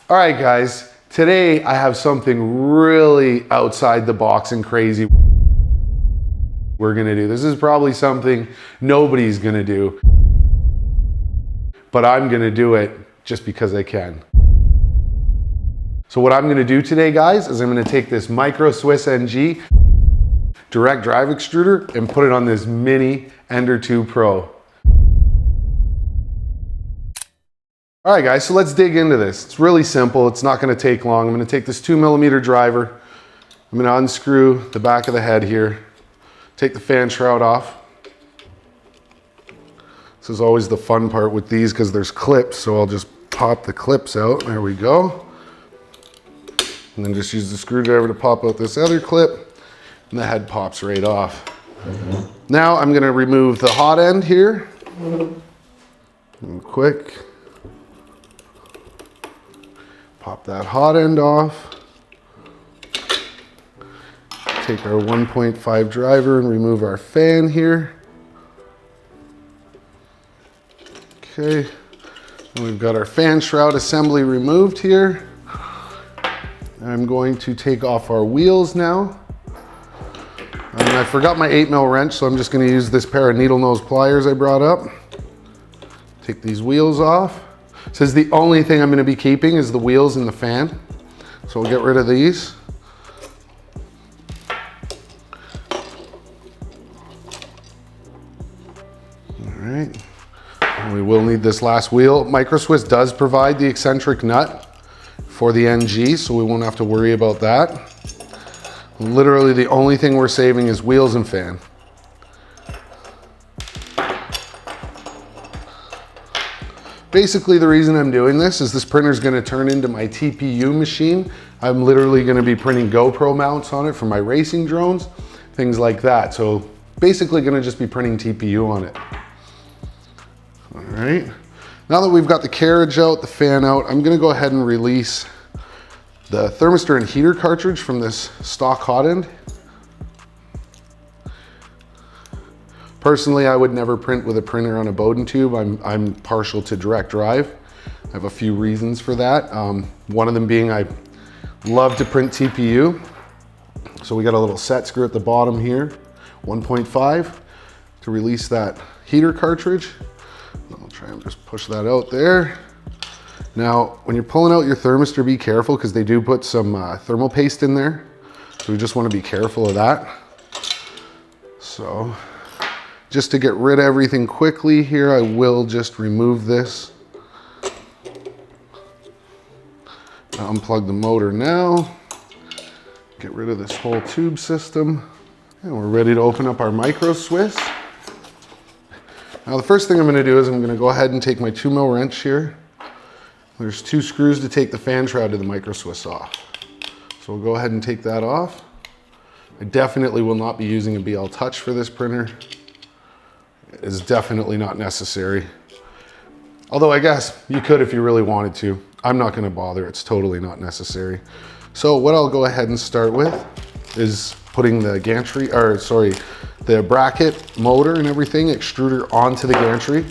All right, guys, today I have something really outside the box and crazy we're gonna do. This is probably something nobody's gonna do, but I'm gonna do it just because I can. So what I'm gonna do today, guys, is I'm gonna take this Micro Swiss NG direct drive extruder and put it on this mini Ender 2 Pro. All right, guys, so let's dig into this. It's really simple. It's not gonna take long. I'm gonna take this 2mm driver. I'm gonna unscrew the back of the head here, take the fan shroud off. This is always the fun part with these because there's clips, so I'll just pop the clips out. There we go. And then just use the screwdriver to pop out this other clip, and the head pops right off. Now I'm gonna remove the hot end here. And quick. Pop that hot end off. Take our 1.5 driver and remove our fan here. Okay, and we've got our fan shroud assembly removed here. I'm going to take off our wheels now. And I forgot my 8mm wrench, so I'm just going to use this pair of needle nose pliers I brought up. Take these wheels off. It says the only thing I'm going to be keeping is the wheels and the fan. So we'll get rid of these. All right. And we will need this last wheel. Micro Swiss does provide the eccentric nut for the NG, so we won't have to worry about that. Literally the only thing we're saving is wheels and fan. Basically, the reason I'm doing this is this printer is going to turn into my TPU machine. I'm literally going to be printing GoPro mounts on it for my racing drones, things like that. So basically going to just be printing TPU on it. All right. Now that we've got the carriage out, the fan out, I'm going to go ahead and release the thermistor and heater cartridge from this stock hot end. Personally, I would never print with a printer on a Bowden tube. I'm partial to direct drive. I have a few reasons for that. One of them being I love to print TPU. So we got a little set screw at the bottom here, 1.5 to release that heater cartridge. I'll try and just push that out there. Now, when you're pulling out your thermistor, be careful because they do put some thermal paste in there. So we just want to be careful of that. So, just to get rid of everything quickly here, I will just remove this. Unplug the motor now. Get rid of this whole tube system. And we're ready to open up our Micro Swiss. Now the first thing I'm going to do is I'm going to go ahead and take my 2mm wrench here. There's 2 screws to take the fan shroud to the Micro Swiss off. So we'll go ahead and take that off. I definitely will not be using a BL Touch for this printer. It is definitely not necessary. Although I guess you could if you really wanted to. I'm not going to bother. It's totally not necessary. So what I'll go ahead and start with is putting the gantry, or sorry, the bracket, motor and everything, extruder onto the gantry.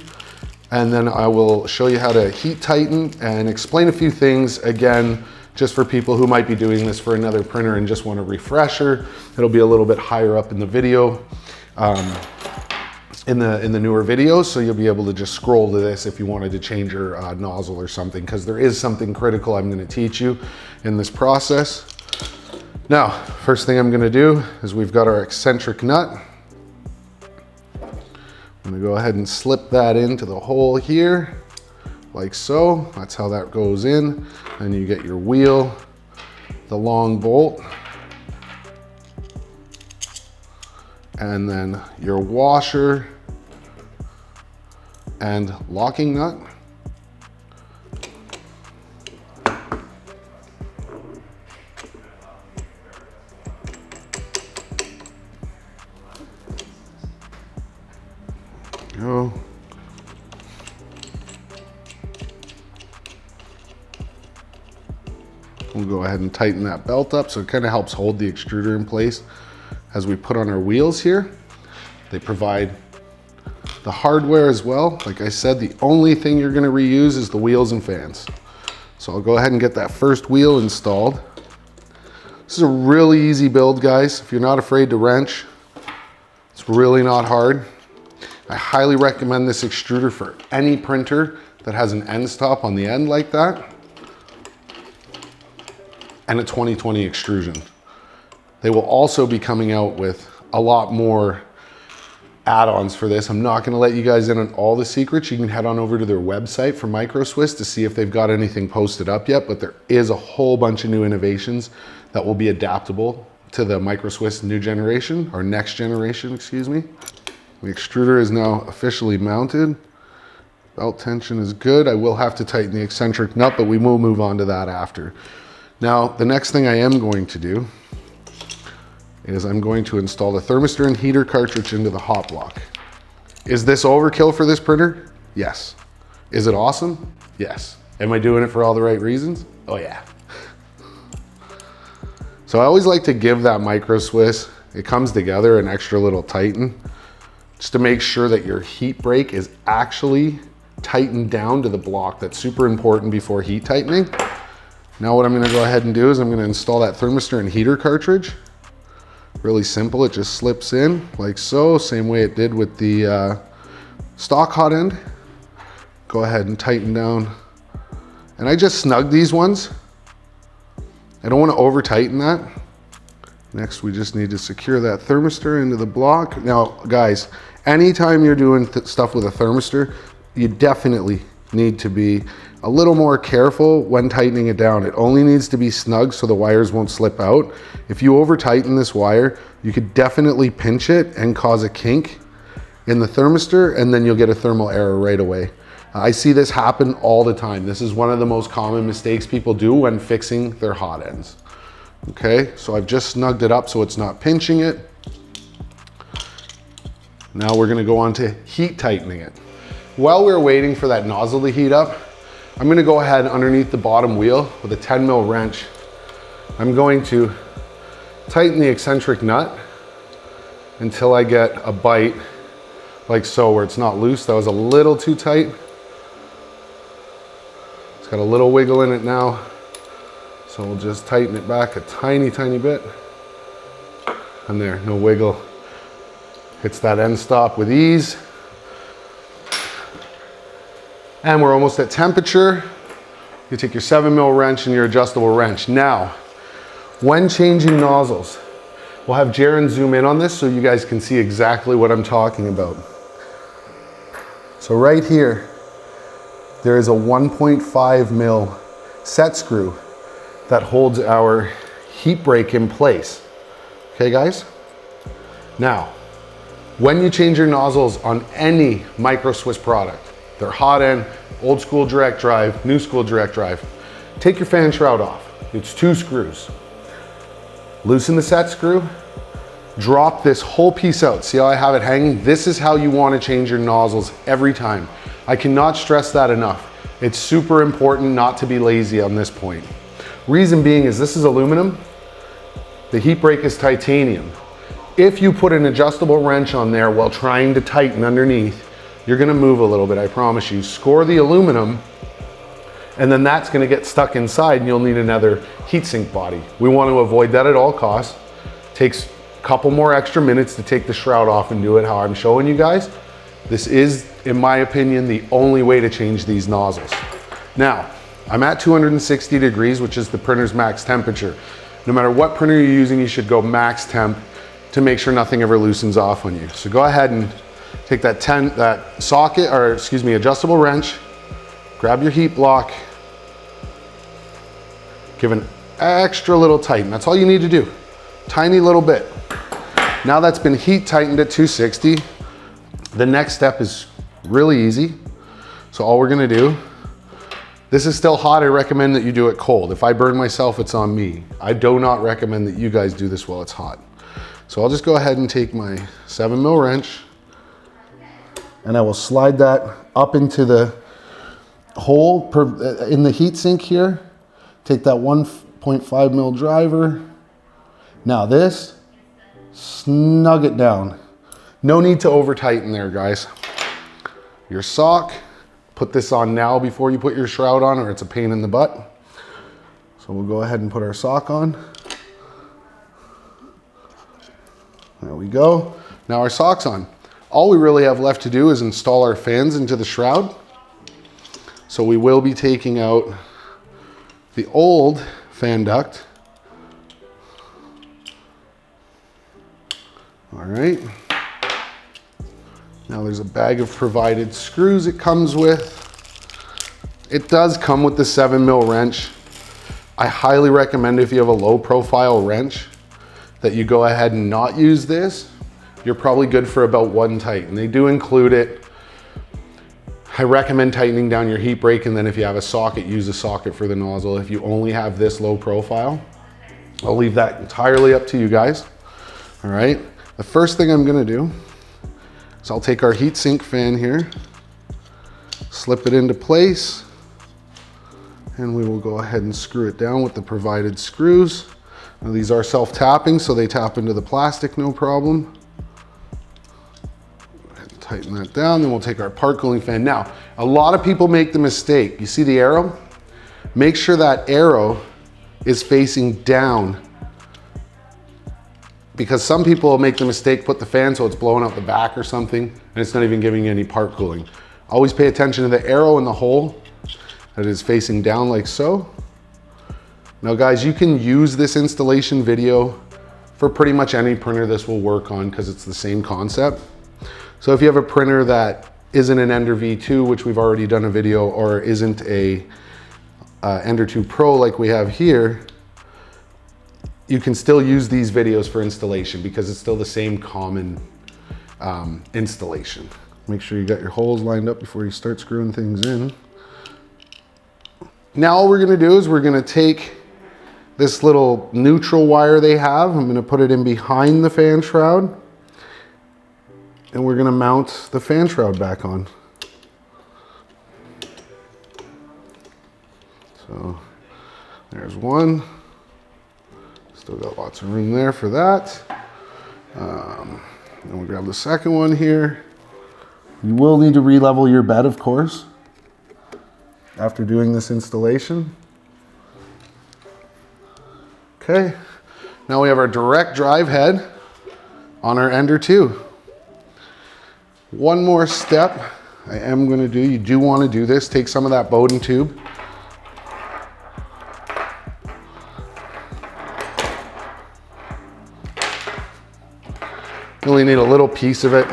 And then I will show you how to heat tighten and explain a few things, again, just for people who might be doing this for another printer and just want a refresher. It'll be a little bit higher up in the video, in the newer videos, so you'll be able to just scroll to this if you wanted to change your nozzle or something, because there is something critical I'm going to teach you in this process. Now, first thing I'm going to do is we've got our eccentric nut. I'm going to go ahead and slip that into the hole here, like so. That's how that goes in. And you get your wheel, the long bolt, and then your washer and locking nut. Go. We'll go ahead and tighten that belt up so it kind of helps hold the extruder in place as we put on our wheels here. They provide the hardware as well. Like I said, the only thing you're going to reuse is the wheels and fans. So I'll go ahead and get that first wheel installed. This is a really easy build, guys. If you're not afraid to wrench, it's really not hard. I highly recommend this extruder for any printer that has an end stop on the end like that, and a 20/20 extrusion. They will also be coming out with a lot more add-ons for this. I'm not gonna let you guys in on all the secrets. You can head on over to their website for Micro Swiss to see if they've got anything posted up yet, but there is a whole bunch of new innovations that will be adaptable to the Micro Swiss new generation, or next generation, excuse me. The extruder is now officially mounted. Belt tension is good. I will have to tighten the eccentric nut, but we will move on to that after. Now, the next thing I am going to do is I'm going to install the thermistor and heater cartridge into the hot block. Is this overkill for this printer? Yes. Is it awesome? Yes. Am I doing it for all the right reasons? Oh yeah. So I always like to give that Micro Swiss, it comes together, an extra little tighten, just to make sure that your heat break is actually tightened down to the block. That's super important before heat tightening. Now what I'm gonna go ahead and do is I'm gonna install that thermistor and heater cartridge. Really simple, it just slips in like so, same way it did with the stock Hotend. Go ahead and tighten down. And I just snug these ones. I don't want to over tighten that. Next, we just need to secure that thermistor into the block. Now, guys, anytime you're doing stuff with a thermistor, you definitely need to be a little more careful when tightening it down. It only needs to be snug so the wires won't slip out. If you over tighten this wire, you could definitely pinch it and cause a kink in the thermistor, and then you'll get a thermal error right away. I see this happen all the time. This is one of the most common mistakes people do when fixing their hot ends. Okay, so I've just snugged it up so it's not pinching it. Now we're gonna go on to heat tightening it. While we're waiting for that nozzle to heat up, I'm gonna go ahead underneath the bottom wheel with a 10 mil wrench. I'm going to tighten the eccentric nut until I get a bite like so, where it's not loose. That was a little too tight. It's got a little wiggle in it now. So we'll just tighten it back a tiny, tiny bit. And there, no wiggle. Hits that end stop with ease. And we're almost at temperature. You take your 7 mil wrench and your adjustable wrench. Now, when changing nozzles, we'll have Jaron zoom in on this so you guys can see exactly what I'm talking about. So right here, there is a 1.5 mil set screw that holds our heat break in place. Okay, guys? Now, when you change your nozzles on any Micro Swiss product, they're Hotend, old school direct drive, new school direct drive, take your fan shroud off. It's 2 screws. Loosen the set screw, drop this whole piece out. See how I have it hanging? This is how you want to change your nozzles every time. I cannot stress that enough. It's super important not to be lazy on this point. Reason being is this is aluminum. The heat break is titanium. If you put an adjustable wrench on there while trying to tighten underneath, you're gonna move a little bit, I promise you. Score the aluminum, and then that's gonna get stuck inside and you'll need another heatsink body. We want to avoid that at all costs. Takes a couple more extra minutes to take the shroud off and do it how I'm showing you guys. This is, in my opinion, the only way to change these nozzles. Now, I'm at 260 degrees, which is the printer's max temperature. No matter what printer you're using, you should go max temp to make sure nothing ever loosens off on you. So go ahead and take that socket, or excuse me, adjustable wrench, grab your heat block, give an extra little tighten. That's all you need to do. Tiny little bit. Now that's been heat tightened at 260. The next step is really easy. So all we're gonna do, this is still hot. I recommend that you do it cold. If I burn myself, it's on me. I do not recommend that you guys do this while it's hot. So I'll just go ahead and take my 7 mil wrench and I will slide that up into the hole in the heatsink here. Take that 1.5 mil driver. Now this, snug it down. No need to over tighten there, guys. Your sock, put this on now before you put your shroud on or it's a pain in the butt. So we'll go ahead and put our sock on. There we go. Now our sock's on. All we really have left to do is install our fans into the shroud. So we will be taking out the old fan duct. All right. Now there's a bag of provided screws it comes with. It does come with the 7mm wrench. I highly recommend if you have a low profile wrench that you go ahead and not use this. You're probably good for about 1 tighten. They do include it. I recommend tightening down your heat break, and then if you have a socket, use a socket for the nozzle. If you only have this low profile, I'll leave that entirely up to you guys. All right, the first thing I'm gonna do is I'll take our heatsink fan here, slip it into place, and we will go ahead and screw it down with the provided screws. Now these are self-tapping, so they tap into the plastic no problem. Tighten that down, then we'll take our part cooling fan. Now, a lot of people make the mistake. You see the arrow? Make sure that arrow is facing down, because some people will make the mistake, put the fan so it's blowing out the back or something, and it's not even giving you any part cooling. Always pay attention to the arrow in the hole that is facing down like so. Now guys, you can use this installation video for pretty much any printer this will work on, because it's the same concept. So if you have a printer that isn't an Ender V2, which we've already done a video, or isn't a Ender 2 Pro like we have here, you can still use these videos for installation because it's still the same common installation. Make sure you got your holes lined up before you start screwing things in. Now all we're gonna do is we're gonna take this little neutral wire they have. I'm gonna put it in behind the fan shroud, and we're gonna mount the fan shroud back on. So there's one. Still got lots of room there for that. Then we'll grab the second one here. You will need to re-level your bed, of course, after doing this installation. Okay, now we have our direct drive head on our Ender 2. One more step I am going to do. You do want to do this. Take some of that Bowden tube. You only need a little piece of it.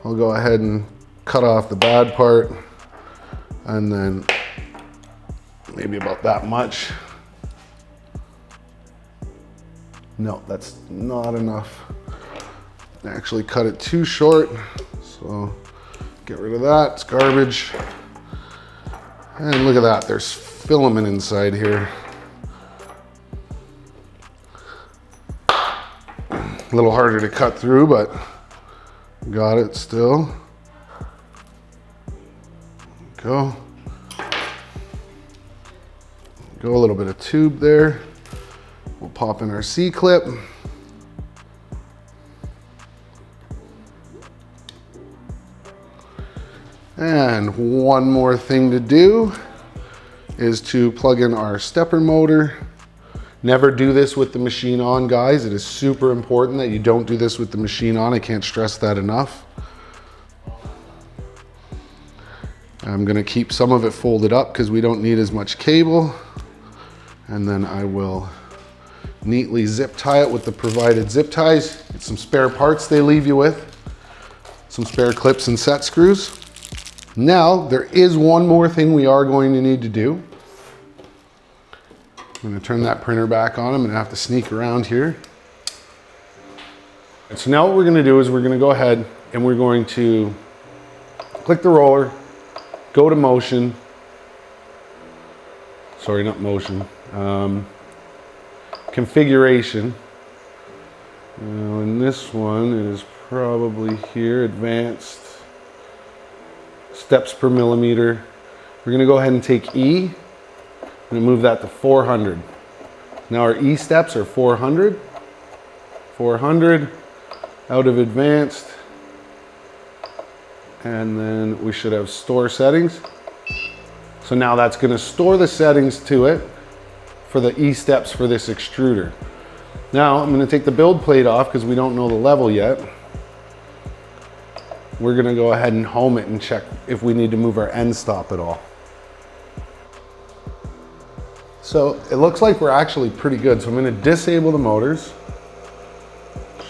I'll go ahead and cut off the bad part, and then maybe about that much. No, that's not enough. I actually cut it too short, so get rid of that. It's garbage. And look at that, there's filament inside here. A little harder to cut through, but got it still. Go. Go, a little bit of tube there. We'll pop in our C-clip. And one more thing to do is to plug in our stepper motor. Never do this with the machine on, guys. It is super important that you don't do this with the machine on. I can't stress that enough. I'm gonna keep some of it folded up because we don't need as much cable. And then I will neatly zip tie it with the provided zip ties. Get some spare parts they leave you with. Some spare clips and set screws. Now, there is one more thing we are going to need to do. I'm gonna turn that printer back on. I'm gonna have to sneak around here. And so now what we're gonna do is we're gonna go ahead and we're going to click the roller, go to motion. Sorry, not motion. Configuration. Now in this one, it is probably here, advanced. Steps per millimeter. We're gonna go ahead and take E. I'm gonna move that to 400. Now our E steps are 400. 400 out of advanced. And then we should have store settings. So now that's gonna store the settings to it. for the E-steps for this extruder. Now I'm going to take the build plate off because we don't know the level yet. We're going to go ahead and home it and check if we need to move our end stop at all. So it looks like we're actually pretty good. So I'm going to disable the motors.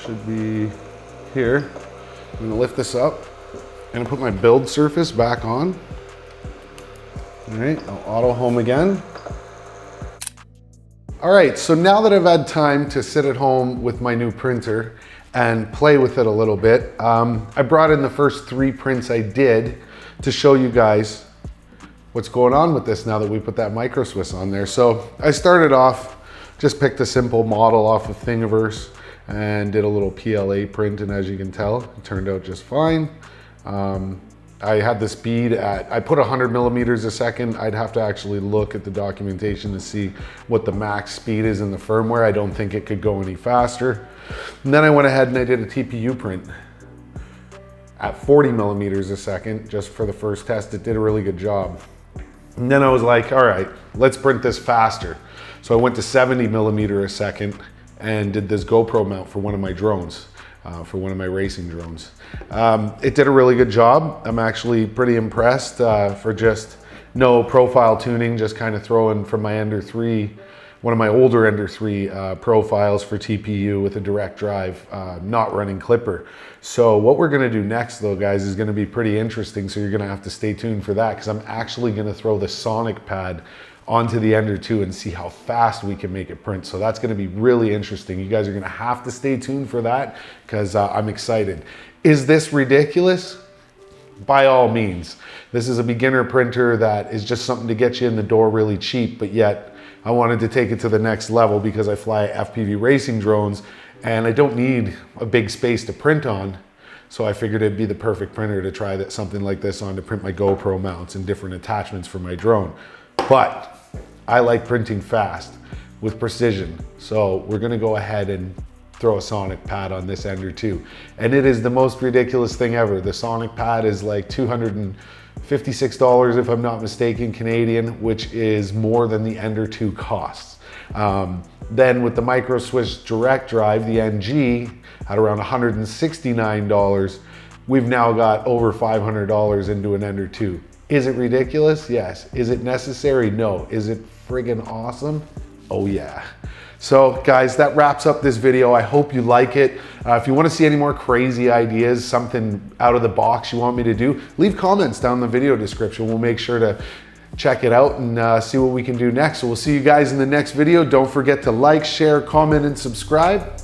Should be here. I'm going to lift this up. I'm going to put my build surface back on. All right, I'll auto home again. All right, so now that I've had time to sit at home with my new printer and play with it a little bit, I brought in the first 3 prints I did to show you guys what's going on with this now that we put that micro Swiss on there. So I started off, just picked a simple model off of Thingiverse and did a little PLA print, and as you can tell, it turned out just fine. I had the speed at, I put 100 millimeters a second. I'd have to actually look at the documentation to see what the max speed is in the firmware. I don't think it could go any faster. And then I went ahead and I did a TPU print at 40 millimeters a second, just for the first test. It did a really good job. And then I was like, all right, let's print this faster. So I went to 70 millimeter a second and did this GoPro mount for one of my drones. For one of my racing drones. It did a really good job. I'm actually pretty impressed for just no profile tuning, just kind of throwing from my Ender 3, one of my older Ender 3 profiles for TPU with a direct drive, not running Clipper. So what we're gonna do next though, guys, is gonna be pretty interesting. So you're gonna have to stay tuned for that, because I'm actually gonna throw the Sonic pad onto the Ender 2 and see how fast we can make it print. So that's gonna be really interesting. You guys are gonna have to stay tuned for that, because I'm excited. Is this ridiculous? By all means. This is a beginner printer that is just something to get you in the door really cheap, but yet I wanted to take it to the next level because I fly FPV racing drones and I don't need a big space to print on. So I figured it'd be the perfect printer to try something like this on, to print my GoPro mounts and different attachments for my drone. But I like printing fast with precision. So we're gonna go ahead and throw a Sonic pad on this Ender 2. And it is the most ridiculous thing ever. The Sonic pad is like $256 if I'm not mistaken, Canadian, which is more than the Ender 2 costs. Then with the micro Swiss direct drive, the NG, at around $169, we've now got over $500 into an Ender 2. Is it ridiculous? Yes. Is it necessary? No. Is it friggin' awesome? Oh yeah. So guys, that wraps up this video. I hope you like it. If you want to see any more crazy ideas, something out of the box you want me to do, leave comments down in the video description. We'll make sure to check it out and see what we can do next. So we'll see you guys in the next video. Don't forget to like, share, comment, and subscribe.